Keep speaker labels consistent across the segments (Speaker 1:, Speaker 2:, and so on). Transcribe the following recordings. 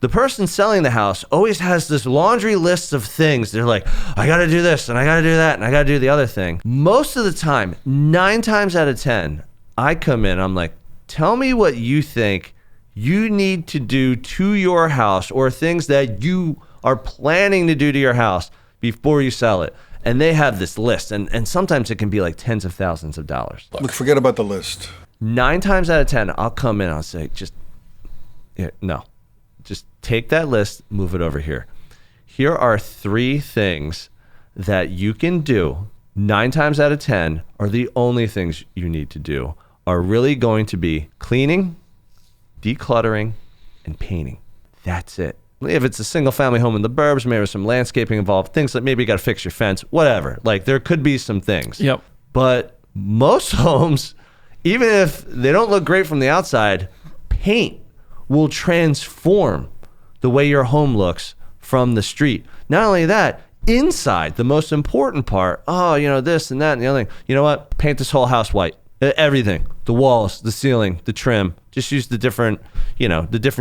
Speaker 1: The person selling the house always has this laundry list of things. They're like, I got to do this and I got to do that and I got to do the other thing. Most of the time, 9 times out of 10, I come in, I'm like, tell me what you think you need to do to your house or things that you are planning to do to your house before you sell it. And they have this list. And sometimes it can be like tens of thousands of dollars.
Speaker 2: Look, forget about the list.
Speaker 1: 9 times out of 10, I'll come in, I'll say, just take that list, move it over here. Here are 3 things that you can do 9 times out of 10 are the only things you need to do are really going to be cleaning, decluttering, and painting. That's it. If it's a single family home in the burbs, maybe there's some landscaping involved, things like maybe you got to fix your fence, whatever. Like there could be some things.
Speaker 3: Yep.
Speaker 1: But most homes, even if they don't look great from the outside, paint will transform the way your home looks from the street. Not only that, inside, the most important part, this and that and the other thing. You know what? Paint this whole house white. Everything. The walls, the ceiling, the trim. Just use the different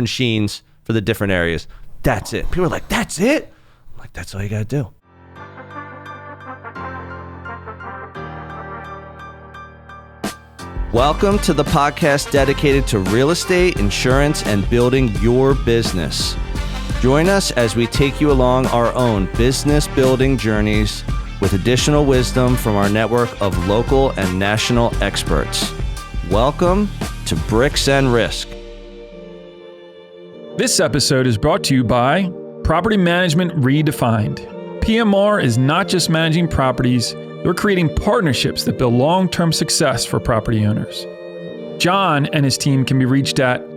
Speaker 1: sheens for the different areas. That's it. People are like, that's it? I'm like, that's all you got to do. Welcome to the podcast dedicated to real estate, insurance, and building your business. Join us as we take you along our own business building journeys with additional wisdom from our network of local and national experts. Welcome to Bricks and Risk.
Speaker 3: This episode is brought to you by Property Management Redefined. PMR is not just managing properties, they're creating partnerships that build long-term success for property owners. John and his team can be reached at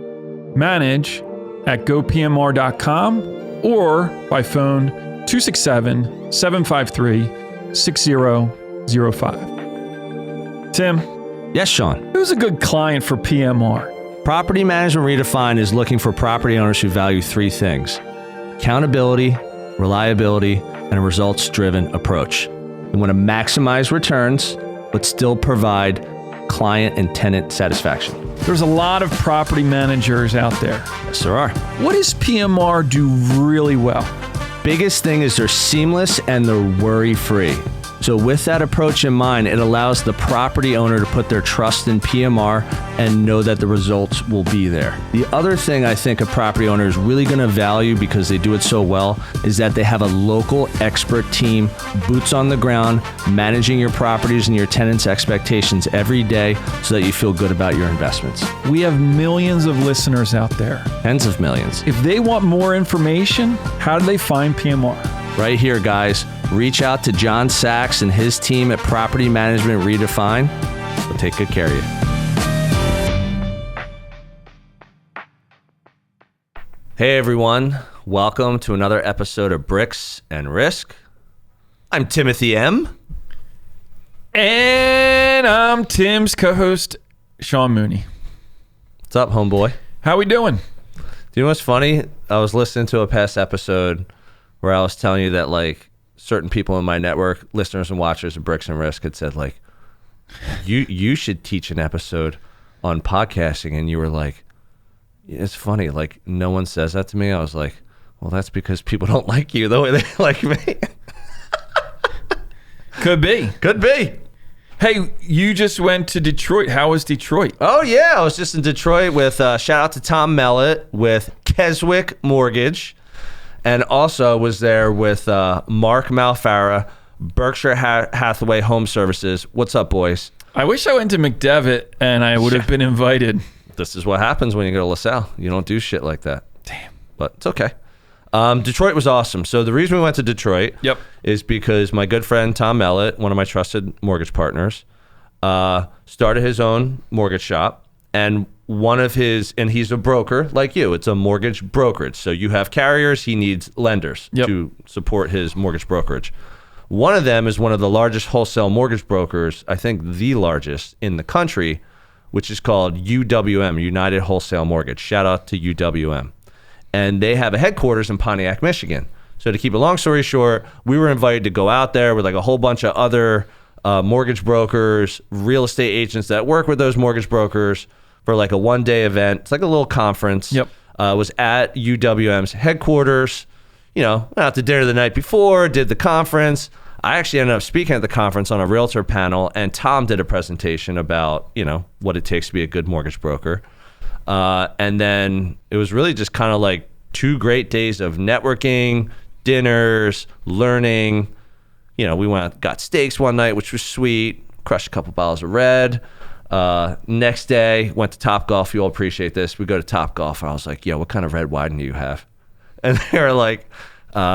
Speaker 3: manage@gopmr.com or by phone 267-753-6005. Tim.
Speaker 1: Yes, Sean.
Speaker 3: Who's a good client for PMR?
Speaker 1: Property Management Redefined is looking for property owners who value 3 things: accountability, reliability, and a results-driven approach. They want to maximize returns, but still provide client and tenant satisfaction.
Speaker 3: There's a lot of property managers out there.
Speaker 1: Yes, there are.
Speaker 3: What does PMR do really well?
Speaker 1: Biggest thing is they're seamless and they're worry-free. So with that approach in mind, it allows the property owner to put their trust in PMR and know that the results will be there. The other thing I think a property owner is really going to value because they do it so well is that they have a local expert team, boots on the ground, managing your properties and your tenants' expectations every day so that you feel good about your investments.
Speaker 3: We have millions of listeners out there.
Speaker 1: Tens of millions.
Speaker 3: If they want more information, how do they find PMR?
Speaker 1: Right here, guys. Reach out to John Sachs and his team at Property Management Redefined. We'll take good care of you. Hey, everyone. Welcome to another episode of Bricks and Risk. I'm Timothy M.
Speaker 3: And I'm Tim's co-host, Sean Mooney.
Speaker 1: What's up, homeboy?
Speaker 3: How we doing?
Speaker 1: Do you know what's funny? I was listening to a past episode where I was telling you that, like, certain people in my network, listeners and watchers of Bricks and Risk, had said, like, you should teach an episode on podcasting. And you were like, it's funny, like, no one says that to me. I was like, well, that's because people don't like you the way they like me.
Speaker 3: Could be.
Speaker 1: Could be.
Speaker 3: Hey, you just went to Detroit. How was Detroit?
Speaker 1: Oh, yeah. I was just in Detroit with, shout out to Tom Mellett with Keswick Mortgage. And also was there with Mark Malfarra, Berkshire Hathaway Home Services. What's up, boys?
Speaker 3: I wish I went to McDevitt and I would have been invited.
Speaker 1: This is what happens when you go to LaSalle. You don't do shit like that.
Speaker 3: Damn.
Speaker 1: But it's okay. Detroit was awesome. So the reason we went to Detroit is because my good friend Tom Mellett, one of my trusted mortgage partners, started his own mortgage shop. And and he's a broker like you. It's a mortgage brokerage. So you have carriers, he needs lenders to support his mortgage brokerage. One of them is one of the largest wholesale mortgage brokers, I think the largest in the country, which is called UWM, United Wholesale Mortgage. Shout out to UWM. And they have a headquarters in Pontiac, Michigan. So to keep a long story short, we were invited to go out there with like a whole bunch of other mortgage brokers, real estate agents that work with those mortgage brokers, for like a one-day event. It's like a little conference.
Speaker 3: Yep.
Speaker 1: Was at UWM's headquarters. Went out to dinner the night before, did the conference. I actually ended up speaking at the conference on a realtor panel, and Tom did a presentation about, what it takes to be a good mortgage broker. And then it was really just kind of like 2 great days of networking, dinners, learning. We went out, got steaks one night, which was sweet, crushed a couple bottles of red. Next day, went to Topgolf. You'll appreciate this. We go to Topgolf, and I was like, what kind of red wine do you have? And they were like,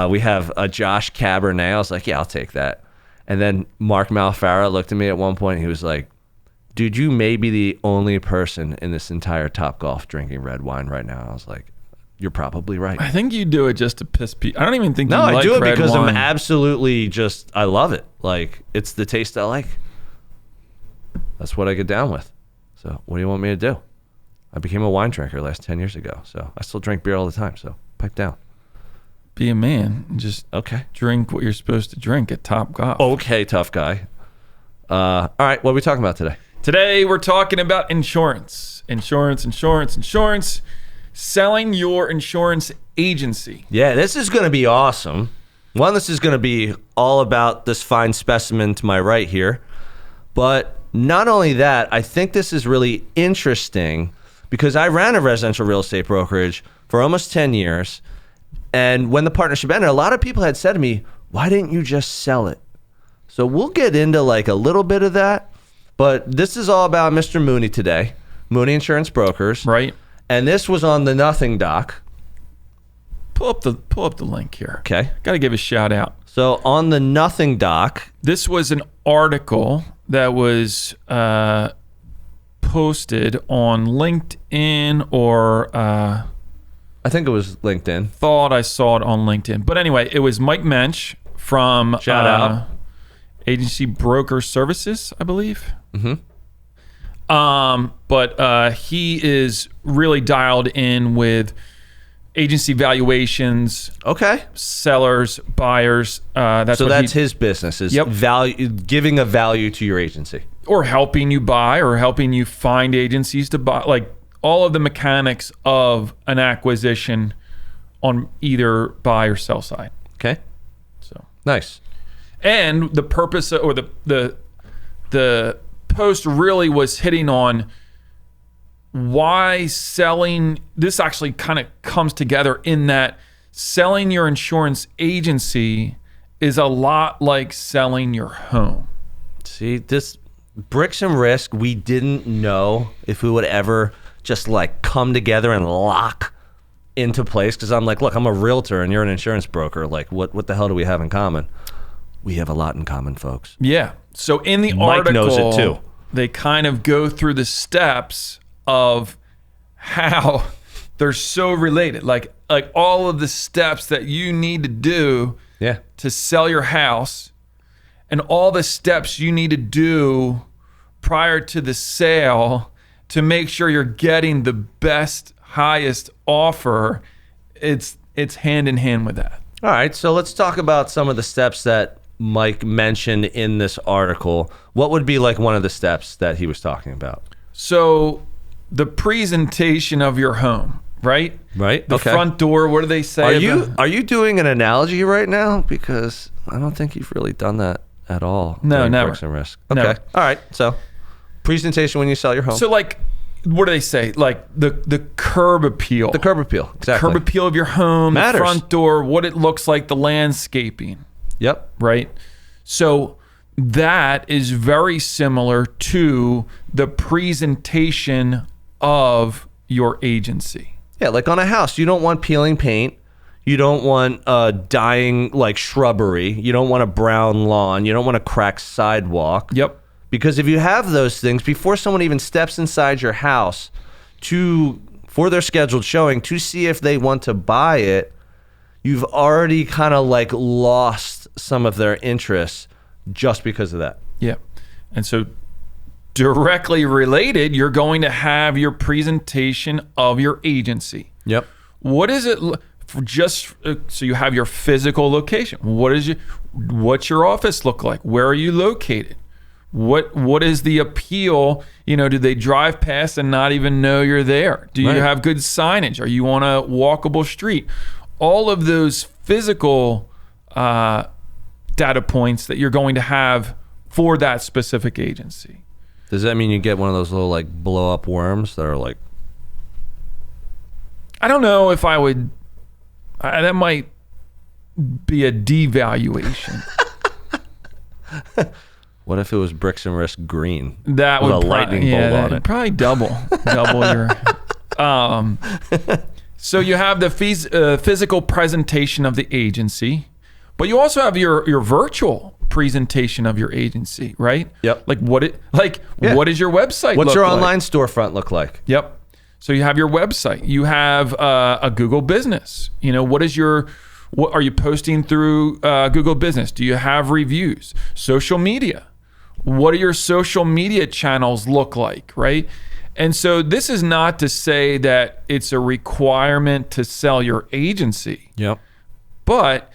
Speaker 1: we have a Josh Cabernet. I was like, yeah, I'll take that. And then Mark Malfara looked at me at one point. He was like, dude, you may be the only person in this entire Topgolf drinking red wine right now. I was like, you're probably right.
Speaker 3: I think you do it just to piss people. I don't even think you
Speaker 1: like red wine. No, I do it because
Speaker 3: wine.
Speaker 1: I'm absolutely I love it. Like, it's the taste I like. That's what I get down with. So what do you want me to do? I became a wine drinker last 10 years ago. So I still drink beer all the time. So pipe down.
Speaker 3: Be a man and just drink what you're supposed to drink at Topgolf.
Speaker 1: Okay, tough guy. All right, what are we talking about today?
Speaker 3: Today we're talking about insurance. Insurance. Selling your insurance agency.
Speaker 1: Yeah, this is going to be awesome. This is going to be all about this fine specimen to my right here. But not only that, I think this is really interesting because I ran a residential real estate brokerage for almost 10 years. And when the partnership ended, a lot of people had said to me, why didn't you just sell it? So we'll get into like a little bit of that. But this is all about Mr. Mooney today, Mooney Insurance Brokers.
Speaker 3: Right.
Speaker 1: And this was on the Nothing Doc.
Speaker 3: Pull up the link here.
Speaker 1: Okay.
Speaker 3: Got to give a shout out.
Speaker 1: So on the Nothing Doc.
Speaker 3: This was an article that was posted on LinkedIn or...
Speaker 1: I think it was LinkedIn.
Speaker 3: Thought I saw it on LinkedIn. But anyway, it was Mike Mensch from...
Speaker 1: Shout out.
Speaker 3: Agency Broker Services, I believe.
Speaker 1: Mm-hmm.
Speaker 3: But he is really dialed in with agency valuations.
Speaker 1: Okay.
Speaker 3: Sellers, buyers. That's
Speaker 1: his business is value, giving a value to your agency.
Speaker 3: Or helping you buy or helping you find agencies to buy. Like all of the mechanics of an acquisition on either buy or sell side.
Speaker 1: Okay.
Speaker 3: So
Speaker 1: nice.
Speaker 3: And the purpose or the post really was hitting on why selling. This actually kind of comes together in that selling your insurance agency is a lot like selling your home.
Speaker 1: See, this bricks and risk, we didn't know if we would ever just like come together and lock into place. Because I'm like, look, I'm a realtor and you're an insurance broker. Like, what the hell do we have in common? We have a lot in common, folks.
Speaker 3: Yeah. So in the
Speaker 1: Mike
Speaker 3: article,
Speaker 1: knows it too.
Speaker 3: They kind of go through the steps of how they're so related. Like all of the steps that you need to do to sell your house and all the steps you need to do prior to the sale to make sure you're getting the best, highest offer. It's hand in hand with that.
Speaker 1: All right. So let's talk about some of the steps that Mike mentioned in this article. What would be like one of the steps that he was talking about?
Speaker 3: So the presentation of your home, right?
Speaker 1: Right.
Speaker 3: The front door, what do they say?
Speaker 1: Are you doing an analogy right now? Because I don't think you've really done that at all.
Speaker 3: No, never.
Speaker 1: Bricks and risk. Okay.
Speaker 3: Never.
Speaker 1: All right. So presentation when you sell your home.
Speaker 3: So like, what do they say? Like the curb appeal.
Speaker 1: The curb appeal. Exactly.
Speaker 3: Curb appeal of your home,
Speaker 1: Matters.
Speaker 3: The front door, what it looks like, the landscaping.
Speaker 1: Yep.
Speaker 3: Right? So that is very similar to the presentation of your agency.
Speaker 1: Yeah, like on a house, you don't want peeling paint. You don't want dying like shrubbery. You don't want a brown lawn. You don't want a cracked sidewalk.
Speaker 3: Yep.
Speaker 1: Because if you have those things, before someone even steps inside your house for their scheduled showing to see if they want to buy it, you've already kind of like lost some of their interests just because of that.
Speaker 3: Yeah. And so directly related, you're going to have your presentation of your agency.
Speaker 1: Yep.
Speaker 3: What is it so you have your physical location? What's your office look like? Where are you located? What is the appeal? Do they drive past and not even know you're there? Do you have good signage? Are you on a walkable street? All of those physical data points that you're going to have for that specific agency.
Speaker 1: Does that mean you get one of those little like blow up worms that are like?
Speaker 3: I don't know if I would. That might be a devaluation.
Speaker 1: What if it was Bricks and Risk green?
Speaker 3: That would
Speaker 1: with a lightning bolt on it.
Speaker 3: Probably double your. So you have the physical presentation of the agency, but you also have your virtual presentation of your agency, right?
Speaker 1: Yep.
Speaker 3: What does your website?
Speaker 1: What's
Speaker 3: look
Speaker 1: your
Speaker 3: like?
Speaker 1: online storefront look like?
Speaker 3: Yep. So you have your website. You have a Google Business. What are you posting through Google Business? Do you have reviews? Social media. What do your social media channels look like, right? And so this is not to say that it's a requirement to sell your agency.
Speaker 1: Yep.
Speaker 3: But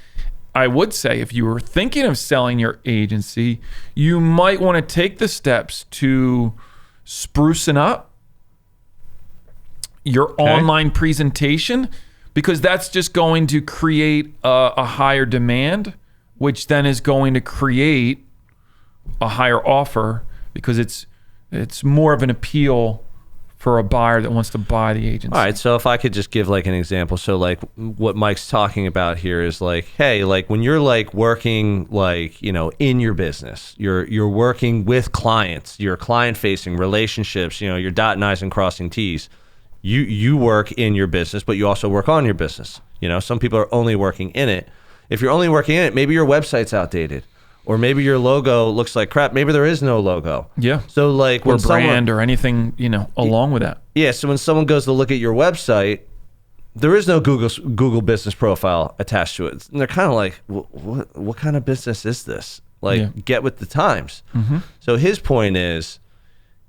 Speaker 3: I would say if you were thinking of selling your agency, you might want to take the steps to sprucing up your online presentation, because that's just going to create a higher demand, which then is going to create a higher offer, because it's more of an appeal for a buyer that wants to buy the agency.
Speaker 1: All right, so if I could just give like an example. So like what Mike's talking about here is like, hey, like when you're like working like, in your business, you're working with clients, you're client facing relationships, you're dotting I's and crossing T's. You work in your business, but you also work on your business. Some people are only working in it. If you're only working in it, maybe your website's outdated, or maybe your logo looks like crap. Maybe there is no logo.
Speaker 3: Yeah.
Speaker 1: So like
Speaker 3: or brand or anything, along with that.
Speaker 1: Yeah. So when someone goes to look at your website, there is no Google business profile attached to it. And they're kind of like, what kind of business is this? Get with the times. Mm-hmm. So his point is,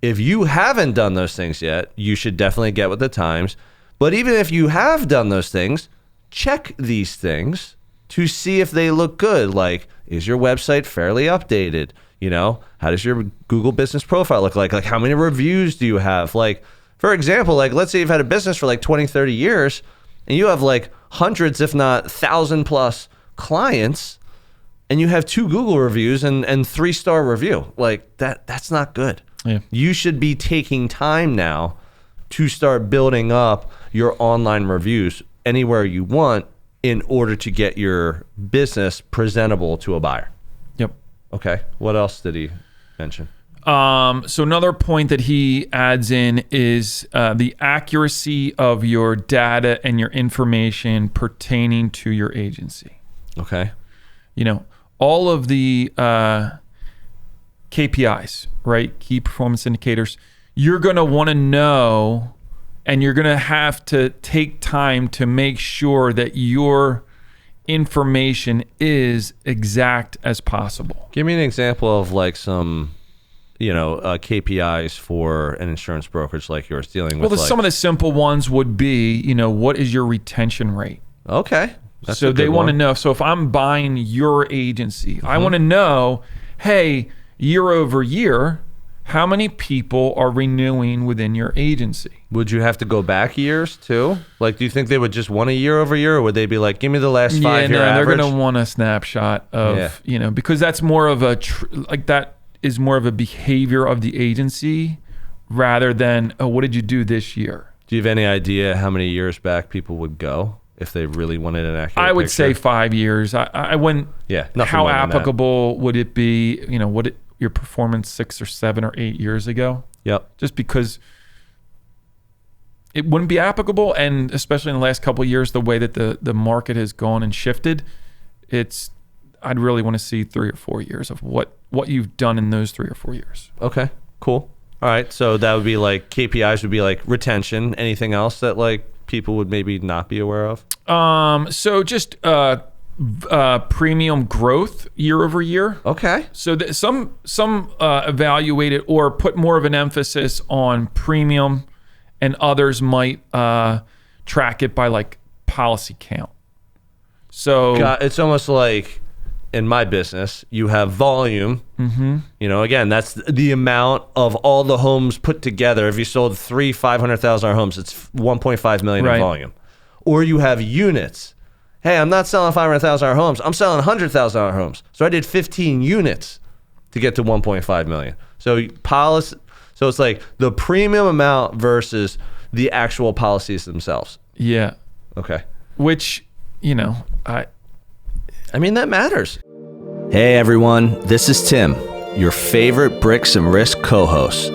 Speaker 1: if you haven't done those things yet, you should definitely get with the times. But even if you have done those things, check these things to see if they look good. Like, is your website fairly updated? How does your Google business profile look like? Like, how many reviews do you have? Like, for example, like, let's say you've had a business for like 20, 30 years, and you have like hundreds, if not 1,000+ clients, and you have 2 Google reviews and 3-star review. Like, that's not good.
Speaker 3: Yeah.
Speaker 1: You should be taking time now to start building up your online reviews anywhere you want in order to get your business presentable to a buyer.
Speaker 3: Yep.
Speaker 1: Okay. What else did he mention?
Speaker 3: So another point that he adds in is the accuracy of your data and your information pertaining to your agency.
Speaker 1: Okay.
Speaker 3: All of the KPIs, right? Key performance indicators. You're going to want to know, and you're going to have to take time to make sure that your information is exact as possible.
Speaker 1: Give me an example of like some, KPIs for an insurance brokerage like yours dealing with.
Speaker 3: Well, some of the simple ones would be, what is your retention rate?
Speaker 1: Okay.
Speaker 3: So they want to know. So if I'm buying your agency, I want to know, hey, year over year, how many people are renewing within your agency?
Speaker 1: Would you have to go back years too? Like, do you think they would just want a year over year, or would they be like, give me the last 5-year average?
Speaker 3: They're going to want a snapshot of, because that's more of that is more of a behavior of the agency rather than, what did you do this year?
Speaker 1: Do you have any idea how many years back people would go if they really wanted an accurate
Speaker 3: I would
Speaker 1: picture?
Speaker 3: say 5 years. I wouldn't.
Speaker 1: Yeah.
Speaker 3: How applicable would it be? Your performance 6 or 7 or 8 years ago?
Speaker 1: Yep.
Speaker 3: Just because it wouldn't be applicable, and especially in the last couple of years, the way that the market has gone and shifted, I'd really want to see 3 or 4 years of what you've done in those 3 or 4 years.
Speaker 1: Okay, cool. All right, so that would be like KPIs would be like retention. Anything else that like people would maybe not be aware of?
Speaker 3: So just premium growth year over year.
Speaker 1: Okay.
Speaker 3: So some evaluate it or put more of an emphasis on premium, and others might track it by like policy count. So
Speaker 1: it's almost like in my business, you have volume. You know, again, that's the amount of all the homes put together. If you sold 3 $500,000 homes, it's 1.5 million in volume. Or you have units. Hey, I'm not selling $500,000 homes. I'm selling $100,000 homes. So I did 15 units to get to 1.5 million. So policy. So it's like the premium amount versus the actual policies themselves.
Speaker 3: Yeah.
Speaker 1: Okay.
Speaker 3: Which, you know, I
Speaker 1: mean, that matters. Hey, everyone. This is Tim, your favorite Bricks and Risk co-host.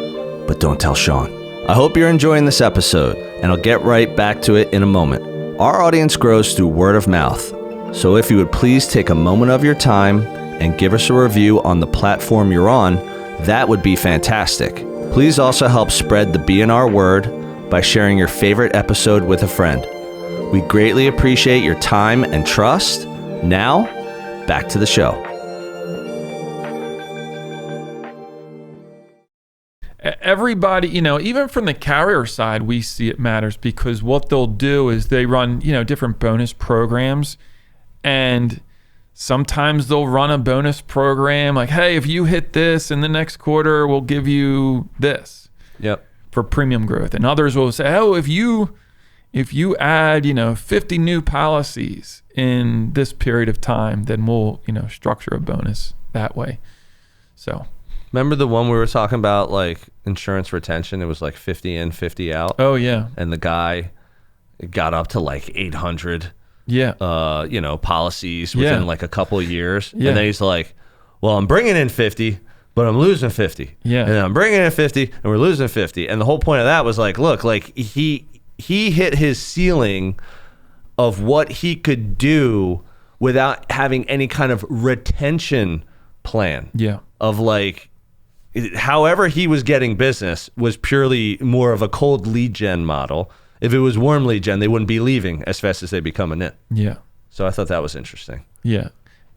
Speaker 1: But don't tell Sean. I hope you're enjoying this episode, and I'll get right back to it in a moment. Our audience grows through word of mouth. So if you would please take a moment of your time and give us a review on the platform you're on, that would be fantastic. Please also help spread the B&R word by sharing your favorite episode with a friend. We greatly appreciate your time and trust. Now, back to the show.
Speaker 3: Everybody, you know, even from the carrier side, we see it matters because what they'll do is they run, you know, different bonus programs, and sometimes they'll run a bonus program like, hey, if you hit this in the next quarter, we'll give you this.
Speaker 1: Yep.
Speaker 3: For premium growth. And others will say, oh, if you add, you know, 50 new policies in this period of time, then we'll, you know, structure a bonus that way. So
Speaker 1: remember the one we were talking about, like insurance retention? It was like 50 in, 50 out.
Speaker 3: Oh yeah.
Speaker 1: And the guy got up to like 800 you know, policies within like a couple of years. And then he's like, well, I'm bringing in 50, but I'm losing 50.
Speaker 3: Yeah.
Speaker 1: And I'm bringing in 50 and we're losing 50. And the whole point of that was like, look, like he hit his ceiling of what he could do without having any kind of retention plan.
Speaker 3: Yeah.
Speaker 1: Of like, however he was getting business was purely more of a cold lead gen model. If it was warm lead gen, they wouldn't be leaving as fast as they become a NIT.
Speaker 3: Yeah.
Speaker 1: So I thought that was interesting.
Speaker 3: Yeah.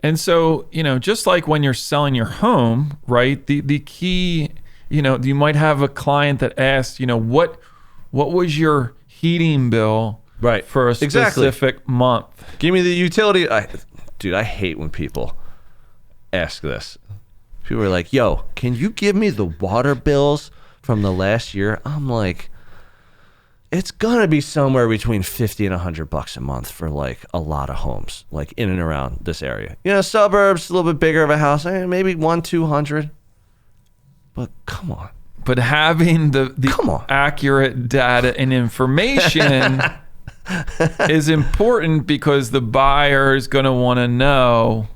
Speaker 3: And so, you know, just like when you're selling your home, right? The key, you know, you might have a client that asks, you know, what was your heating bill for a specific month?
Speaker 1: Give me the utility. Dude, I hate when people ask this. People are like, yo, can you give me the water bills from the last year? I'm like, it's gonna be somewhere between $50 and $100 a month for like a lot of homes, like in and around this area. You know, suburbs, a little bit bigger of a house, maybe 100-200. But come on.
Speaker 3: But having the accurate data and information is important because the buyer is going to want to know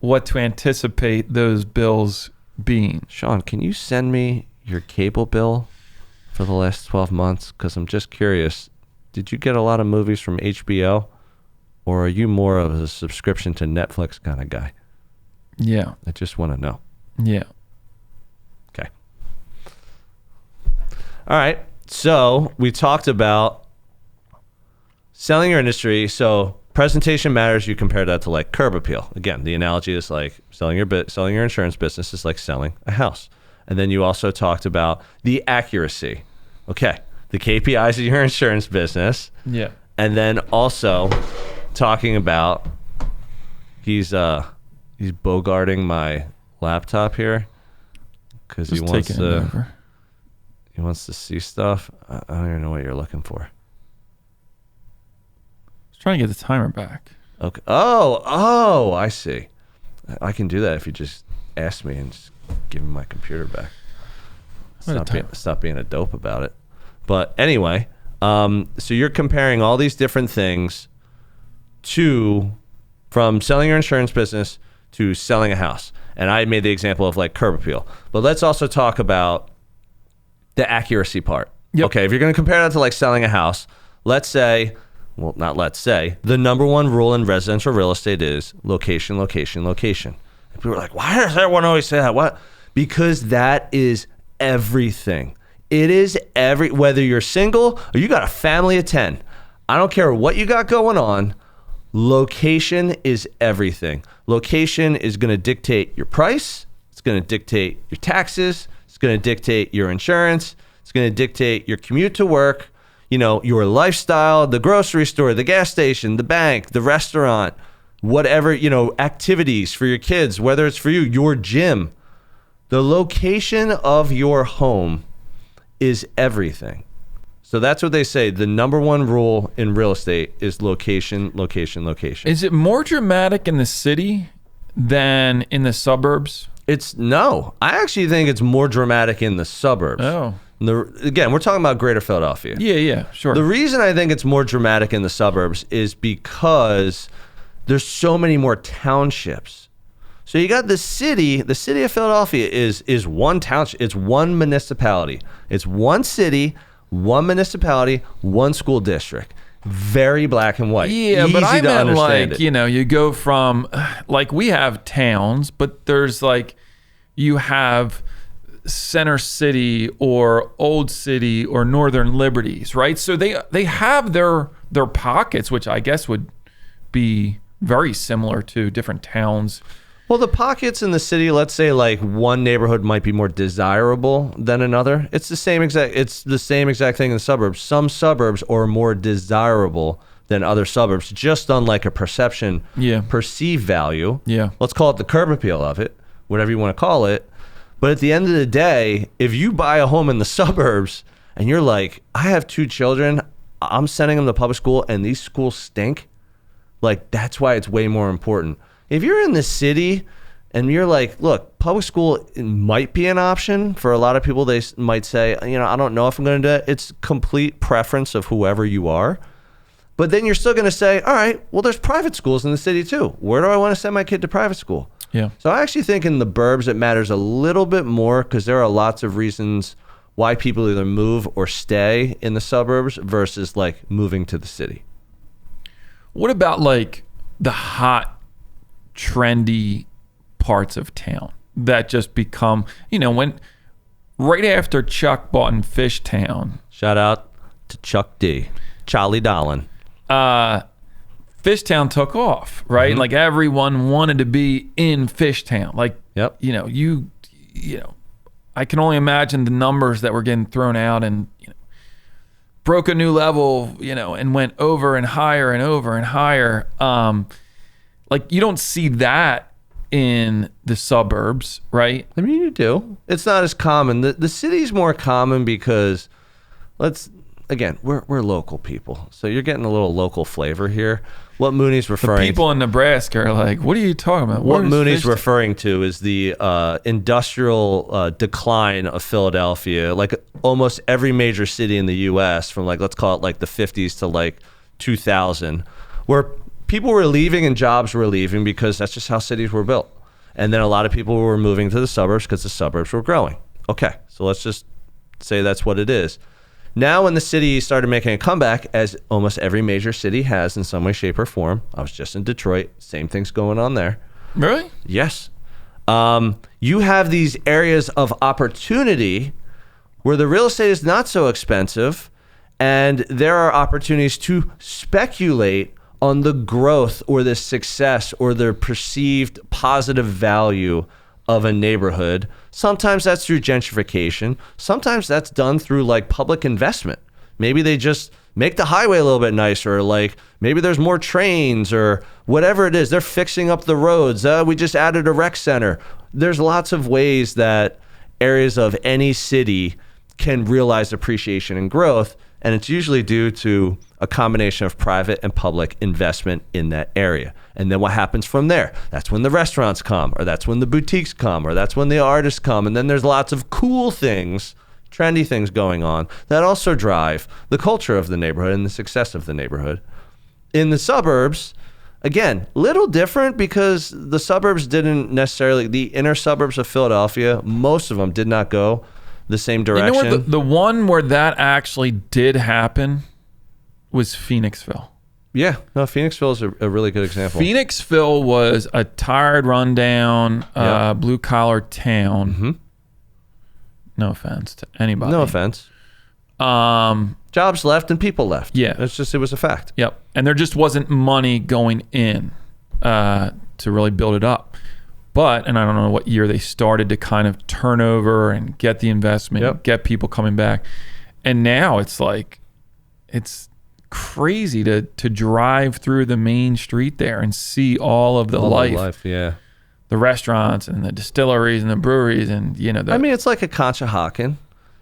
Speaker 3: what to anticipate those bills being.
Speaker 1: Sean, can you send me your cable bill for the last 12 months? Because I'm just curious. Did you get a lot of movies from HBO? Or are you more of a subscription to Netflix kind of guy?
Speaker 3: Yeah.
Speaker 1: I just want to know.
Speaker 3: Yeah.
Speaker 1: Okay. All right. So we talked about selling your industry. So presentation matters. You compare that to like curb appeal. Again, the analogy is like selling your insurance business is like selling a house. And then you also talked about the accuracy. Okay. The KPIs of your insurance business.
Speaker 3: Yeah.
Speaker 1: And then also talking about he's bogarting my laptop here because he wants to see stuff. I don't even know what you're looking for.
Speaker 3: I was trying to get the timer back.
Speaker 1: Okay. Oh, I see. I can do that if you just ask me and just give me my computer back. Stop being a dope about it. But anyway, so you're comparing all these different things from selling your insurance business to selling a house. And I made the example of like curb appeal. But let's also talk about the accuracy part. Yep. Okay, if you're going to compare that to like selling a house, the number one rule in residential real estate is location, location, location. And people are like, why does everyone always say that? What? Because that is everything. It is whether you're single or you got a family of 10. I don't care what you got going on. Location is everything. Location is going to dictate your price. It's going to dictate your taxes. It's going to dictate your insurance. It's going to dictate your commute to work, you know, your lifestyle, the grocery store, the gas station, the bank, the restaurant, whatever, activities for your kids, whether it's for you, your gym. The location of your home is everything. So that's what they say. The number one rule in real estate is location, location, location.
Speaker 3: Is it more dramatic in the city than in the suburbs?
Speaker 1: No. I actually think it's more dramatic in the suburbs.
Speaker 3: Oh.
Speaker 1: Again, we're talking about Greater Philadelphia.
Speaker 3: Yeah, sure.
Speaker 1: The reason I think it's more dramatic in the suburbs is because there's so many more townships. So you got the city of Philadelphia is one township. It's one municipality. It's one city, one municipality, one school district. Very black and white.
Speaker 3: Yeah,
Speaker 1: Easy
Speaker 3: but I
Speaker 1: to
Speaker 3: meant
Speaker 1: understand it.
Speaker 3: you go from, we have towns, but there's you have Center City or Old City or Northern Liberties, right? So they have their pockets, which I guess would be very similar to different towns.
Speaker 1: Well, the pockets in the city, let's say one neighborhood might be more desirable than another. It's the same exact thing in the suburbs. Some suburbs are more desirable than other suburbs, just on a perception, perceived value.
Speaker 3: Yeah.
Speaker 1: Let's call it the curb appeal of it, whatever you want to call it. But at the end of the day, if you buy a home in the suburbs and you're like, I have 2 children, I'm sending them to public school and these schools stink, that's why it's way more important. If you're in the city and you're look, public school might be an option for a lot of people. They might say, I don't know if I'm going to do it. It's complete preference of whoever you are. But then you're still going to say, all right, well, there's private schools in the city too. Where do I want to send my kid to private school?
Speaker 3: Yeah.
Speaker 1: So I actually think in the burbs it matters a little bit more because there are lots of reasons why people either move or stay in the suburbs versus moving to the city.
Speaker 3: What about the hot, trendy parts of town that just become, when right after Chuck bought in Fishtown.
Speaker 1: Shout out to Chuck D. Charlie Dolan.
Speaker 3: Fishtown took off, right?
Speaker 1: Mm-hmm.
Speaker 3: Everyone wanted to be in Fishtown.
Speaker 1: Yep.
Speaker 3: I can only imagine the numbers that were getting thrown out and broke a new level, and went over and higher and over and higher. You don't see that in the suburbs, right?
Speaker 1: I mean, you do. It's not as common. The city's more common because we're local people. So you're getting a little local flavor here. What Mooney's referring to.
Speaker 3: People in Nebraska are what are you talking about?
Speaker 1: What Mooney's referring to is the industrial decline of Philadelphia. Almost every major city in the U.S. from let's call it the 50s to 2000, where people were leaving and jobs were leaving because that's just how cities were built. And then a lot of people were moving to the suburbs because the suburbs were growing. Okay, so let's just say that's what it is. Now when the city started making a comeback, as almost every major city has in some way, shape, or form. I was just in Detroit. Same thing's going on there.
Speaker 3: Really?
Speaker 1: Yes. You have these areas of opportunity where the real estate is not so expensive and there are opportunities to speculate on the growth or the success or the perceived positive value of a neighborhood. Sometimes that's through gentrification. Sometimes that's done through public investment. Maybe they just make the highway a little bit nicer, maybe there's more trains or whatever it is. They're fixing up the roads. We just added a rec center. There's lots of ways that areas of any city can realize appreciation and growth, and it's usually due to a combination of private and public investment in that area. And then what happens from there? That's when the restaurants come, or that's when the boutiques come, or that's when the artists come. And then there's lots of cool things, trendy things going on that also drive the culture of the neighborhood and the success of the neighborhood. In the suburbs, again, little different because the suburbs didn't necessarily, the inner suburbs of Philadelphia, most of them did not go the same direction.
Speaker 3: You know where the one where that actually did happen was Phoenixville.
Speaker 1: Yeah, no, Phoenixville is a really good example.
Speaker 3: Phoenixville was a tired, rundown, blue-collar town.
Speaker 1: Mm-hmm.
Speaker 3: No offense to anybody.
Speaker 1: No offense. Jobs left and people left.
Speaker 3: Yeah.
Speaker 1: It was a fact.
Speaker 3: Yep. And there just wasn't money going in to really build it up. But, and I don't know what year they started to kind of turn over and get the investment, get people coming back. And now it's crazy to drive through the main street there and see all of the life.
Speaker 1: Yeah.
Speaker 3: The restaurants and the distilleries and the breweries and,
Speaker 1: I mean, it's like a Conshohocken.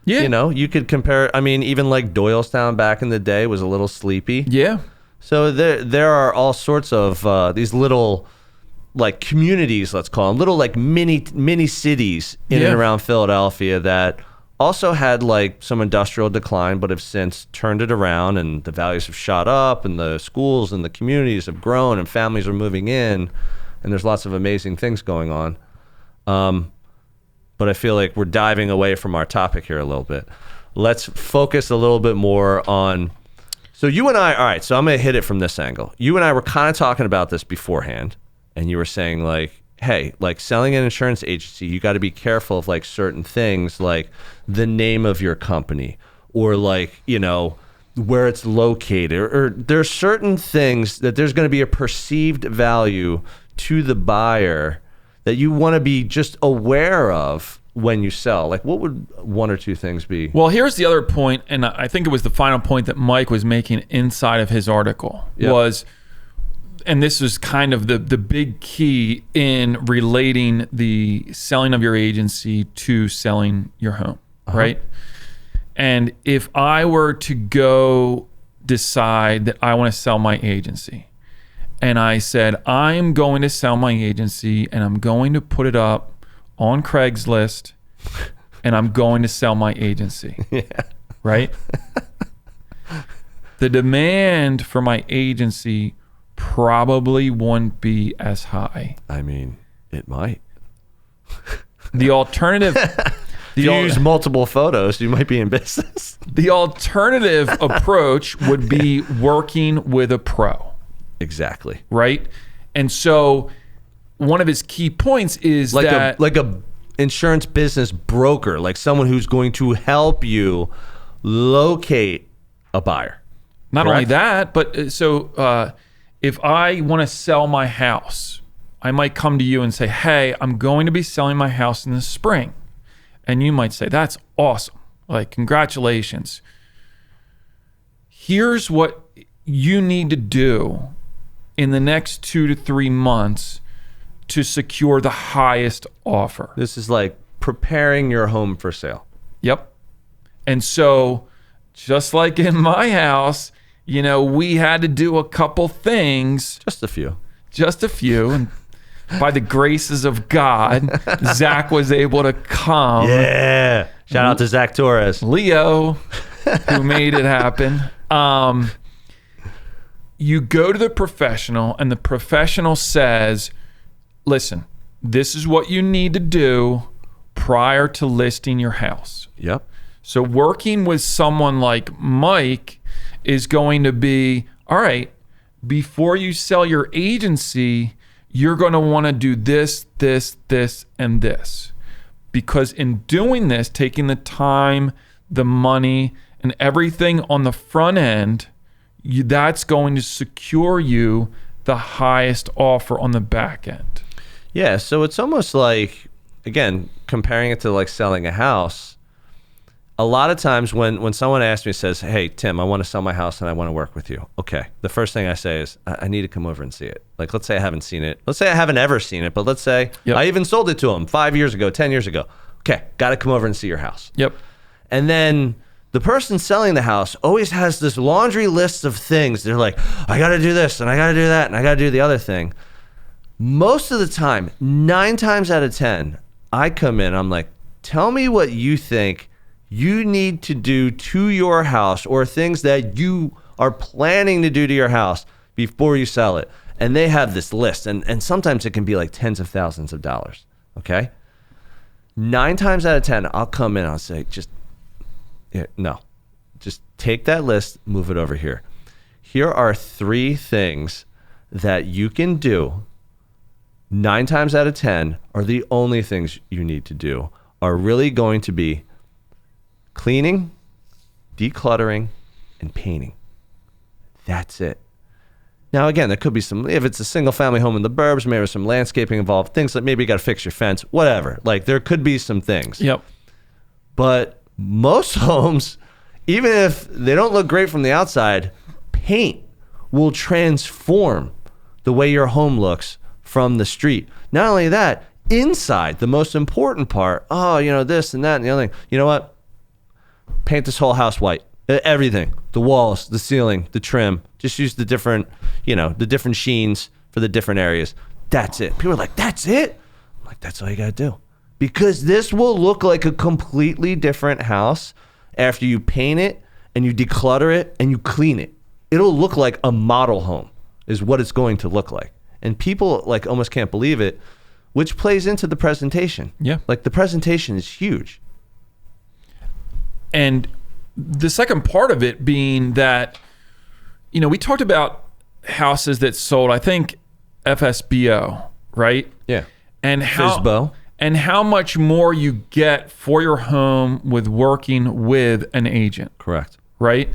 Speaker 3: Yeah.
Speaker 1: You know, you could compare, I mean, even like Doylestown back in the day was a little sleepy.
Speaker 3: Yeah.
Speaker 1: So there are all sorts of these little like communities, let's call them, little like mini cities in and around Philadelphia that also had like some industrial decline, but have since turned it around, and the values have shot up, and the schools and the communities have grown, and families are moving in, and there's lots of amazing things going on. But I feel like we're diving away from our topic here a little bit. Let's focus a little bit more on, so you and I, all right, so I'm going to hit it from this angle. You and I were kind of talking about this beforehand, and you were saying like, hey, like selling an insurance agency, you got to be careful of like certain things, like the name of your company, or like, you know, where it's located, or there's certain things that there's going to be a perceived value to the buyer that you want to be just aware of when you sell. Like, what would one or two things be?
Speaker 3: Well, here's the other point, and I think it was the final point that Mike was making inside of his article, was, and this is kind of the big key in relating the selling of your agency to selling your home, right? And if I were to go decide that I want to sell my agency, and I said, I'm going to sell my agency and I'm going to put it up on Craigslist and I'm going to sell my agency, right? The demand for my agency probably wouldn't be as high.
Speaker 1: I mean, it might.
Speaker 3: The alternative...
Speaker 1: If you use multiple photos, you might be in business.
Speaker 3: The alternative approach would be working with a pro.
Speaker 1: Exactly.
Speaker 3: Right? And so one of his key points is
Speaker 1: like
Speaker 3: that...
Speaker 1: like a insurance business broker, like someone who's going to help you locate a buyer.
Speaker 3: Not only that, but so if I want to sell my house, I might come to you and say, hey, I'm going to be selling my house in the spring. And you might say, that's awesome. Like, congratulations. Here's what you need to do in the next 2 to 3 months to secure the highest offer.
Speaker 1: This is like preparing your home for sale.
Speaker 3: Yep. And so, just like in my house, you know, we had to do a couple things.
Speaker 1: Just a few.
Speaker 3: And by the graces of God, Zach was able to come.
Speaker 1: Yeah. Shout out to Zach Torres.
Speaker 3: Leo, who made it happen. You go to the professional, and the professional says, listen, this is what you need to do prior to listing your house.
Speaker 1: Yep.
Speaker 3: So working with someone like Mike is going to be, all right, before you sell your agency, you're going to want to do this, this, this, and this. Because in doing this, taking the time, the money, and everything on the front end, that's going to secure you the highest offer on the back end.
Speaker 1: Yeah, so it's almost like, again, comparing it to like selling a house. A lot of times when someone asks me, says, hey, Tim, I want to sell my house and I want to work with you. Okay. The first thing I say is, I need to come over and see it. Like, let's say I haven't seen it. Let's say I haven't ever seen it, but let's say I even sold it to them 5 years ago, 10 years ago. Okay. Got to come over and see your house.
Speaker 3: Yep.
Speaker 1: And then the person selling the house always has this laundry list of things. They're like, I got to do this and I got to do that and I got to do the other thing. Most of the time, 9 times out of 10, I come in, I'm like, tell me what you think you need to do to your house, or things that you are planning to do to your house before you sell it. And they have this list, and sometimes it can be like tens of thousands of dollars, okay? 9 times out of 10, I'll come in, I'll say, just take that list, move it over here. Here are 3 things that you can do. 9 times out of 10 are the only things you need to do, are really going to be cleaning, decluttering, and painting. That's it. Now, again, there could be some, if it's a single family home in the burbs, maybe there's some landscaping involved, things like maybe you got to fix your fence, whatever. Like, there could be some things.
Speaker 3: Yep.
Speaker 1: But most homes, even if they don't look great from the outside, paint will transform the way your home looks from the street. Not only that, inside, the most important part, this and that and the other thing. You know what? Paint this whole house white. Everything. The walls, the ceiling, the trim. Just use the different sheens for the different areas. That's it. People are like, that's it? I'm like, that's all you got to do. Because this will look like a completely different house after you paint it and you declutter it and you clean it. It'll look like a model home is what it's going to look like. And people like almost can't believe it, which plays into the presentation.
Speaker 3: Yeah.
Speaker 1: Like the presentation is huge.
Speaker 3: And the second part of it being that, we talked about houses that sold, I think, FSBO, right?
Speaker 1: Yeah.
Speaker 3: And
Speaker 1: FSBO.
Speaker 3: And how much more you get for your home with working with an agent.
Speaker 1: Correct.
Speaker 3: Right?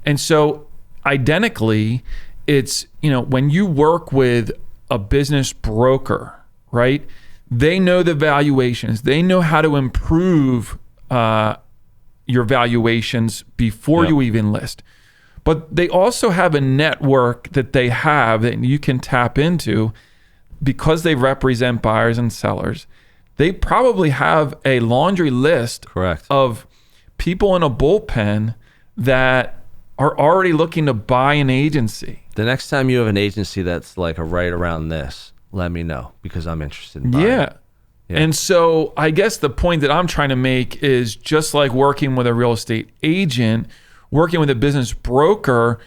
Speaker 3: And so identically, it's, when you work with a business broker, right? They know the valuations. They know how to improve your valuations before you even list. But they also have a network that they have that you can tap into because they represent buyers and sellers. They probably have a laundry list
Speaker 1: Correct.
Speaker 3: of people in a bullpen that are already looking to buy an agency.
Speaker 1: The next time you have an agency that's like right around this, let me know because I'm interested in buying.
Speaker 3: Yeah. And so I guess the point that I'm trying to make is just like working with a real estate agent, working with a business broker,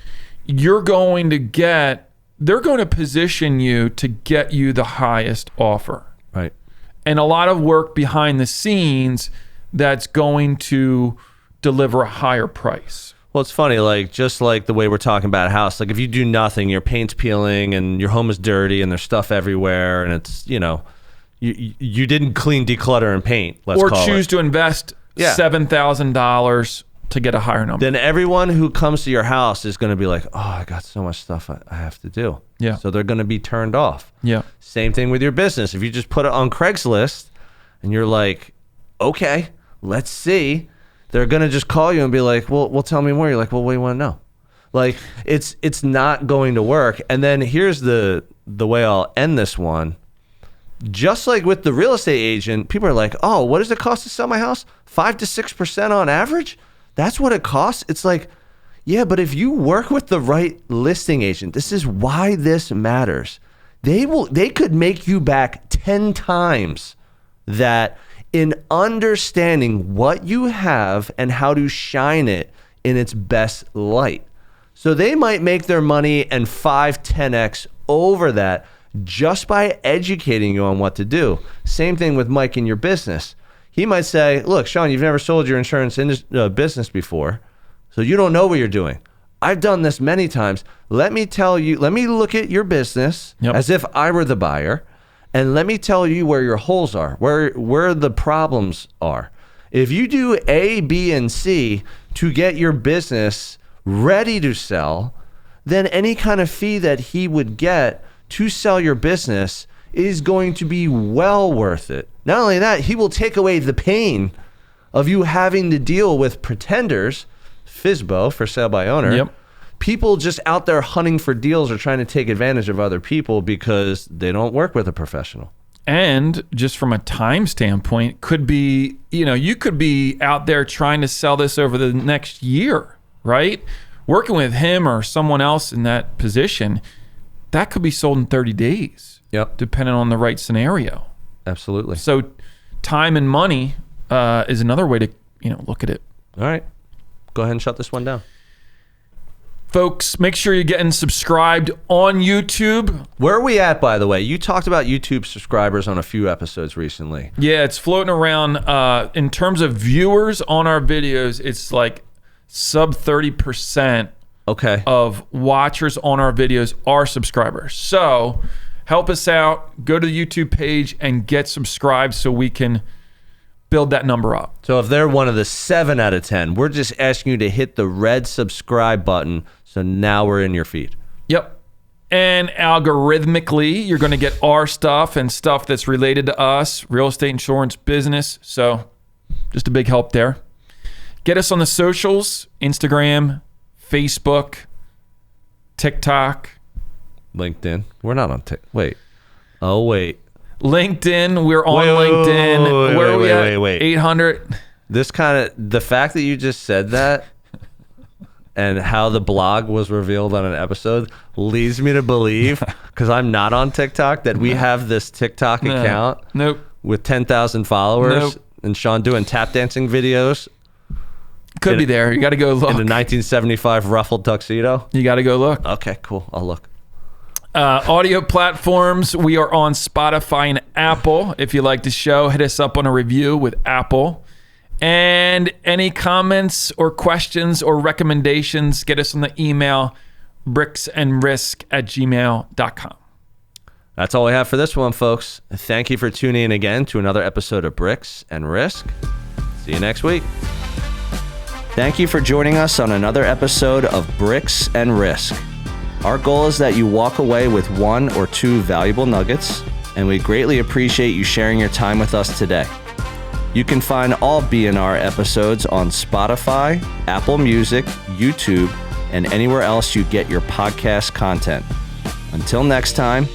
Speaker 3: they're going to position you to get you the highest offer.
Speaker 1: Right.
Speaker 3: And a lot of work behind the scenes that's going to deliver a higher price.
Speaker 1: Well, it's funny, just like the way we're talking about a house, like if you do nothing, your paint's peeling and your home is dirty and there's stuff everywhere and it's, you didn't clean, declutter, and paint,
Speaker 3: or choose to invest $7,000 to get a higher number.
Speaker 1: Then everyone who comes to your house is going to be like, oh, I got so much stuff I have to do.
Speaker 3: Yeah.
Speaker 1: So they're going to be turned off.
Speaker 3: Yeah.
Speaker 1: Same thing with your business. If you just put it on Craigslist and you're like, okay, let's see, they're going to just call you and be like, well, tell me more. You're like, well, what do you want to know? Like, it's not going to work. And then here's the way I'll end this one. Just like with the real estate agent, people are like, oh, what does it cost to sell my house? 5 to 6% on average? That's what it costs? It's like, yeah, but if you work with the right listing agent, this is why this matters. They could make you back 10 times that in understanding what you have and how to shine it in its best light. So they might make their money and 5-10x over that just by educating you on what to do. Same thing with Mike in your business. He might say, look, Sean, you've never sold your insurance business before, so you don't know what you're doing. I've done this many times. Let me look at your business as if I were the buyer, and let me tell you where your holes are, where the problems are. If you do A, B, and C to get your business ready to sell, then any kind of fee that he would get to sell your business is going to be well worth it. Not only that, he will take away the pain of you having to deal with pretenders, FSBO, for sale by owner, people just out there hunting for deals or trying to take advantage of other people because they don't work with a professional.
Speaker 3: And just from a time standpoint, could be, you could be out there trying to sell this over the next year, right? Working with him or someone else in that position, that could be sold in 30 days.
Speaker 1: Yep.
Speaker 3: Depending on the right scenario.
Speaker 1: Absolutely.
Speaker 3: So time and money is another way to, look at it.
Speaker 1: All right. Go ahead and shut this one down.
Speaker 3: Folks, make sure you're getting subscribed on YouTube.
Speaker 1: Where are we at, by the way? You talked about YouTube subscribers on a few episodes recently.
Speaker 3: Yeah, it's floating around. In terms of viewers on our videos, it's like sub 30% of watchers on our videos are subscribers. So help us out. Go to the YouTube page and get subscribed so we can build that number up.
Speaker 1: So if they're one of the 7 out of 10, we're just asking you to hit the red subscribe button. So now we're in your feed.
Speaker 3: Yep. And algorithmically, you're going to get our stuff and stuff that's related to us, real estate, insurance, business. So just a big help there. Get us on the socials, Instagram, Facebook, TikTok.
Speaker 1: LinkedIn. We're not on TikTok. Wait. Oh, wait.
Speaker 3: LinkedIn. We're on LinkedIn. Where are we at?
Speaker 1: Wait.
Speaker 3: 800.
Speaker 1: The fact that you just said that and how the blog was revealed on an episode leads me to believe, because I'm not on TikTok, that we have this TikTok account with 10,000 followers and Sean doing tap dancing videos.
Speaker 3: Could be there. You got to go look.
Speaker 1: In a 1975 ruffled tuxedo.
Speaker 3: You got to go look.
Speaker 1: Okay, cool. I'll look.
Speaker 3: Audio platforms. We are on Spotify and Apple. If you like the show, hit us up on a review with Apple. And any comments or questions or recommendations, get us on the email bricksandrisk@gmail.com.
Speaker 1: That's all we have for this one, folks. Thank you for tuning in again to another episode of Bricks and Risk. See you next week. Thank you for joining us on another episode of Bricks and Risk. Our goal is that you walk away with 1 or 2 valuable nuggets, and we greatly appreciate you sharing your time with us today. You can find all BNR episodes on Spotify, Apple Music, YouTube, and anywhere else you get your podcast content. Until next time,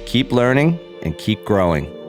Speaker 1: keep learning and keep growing.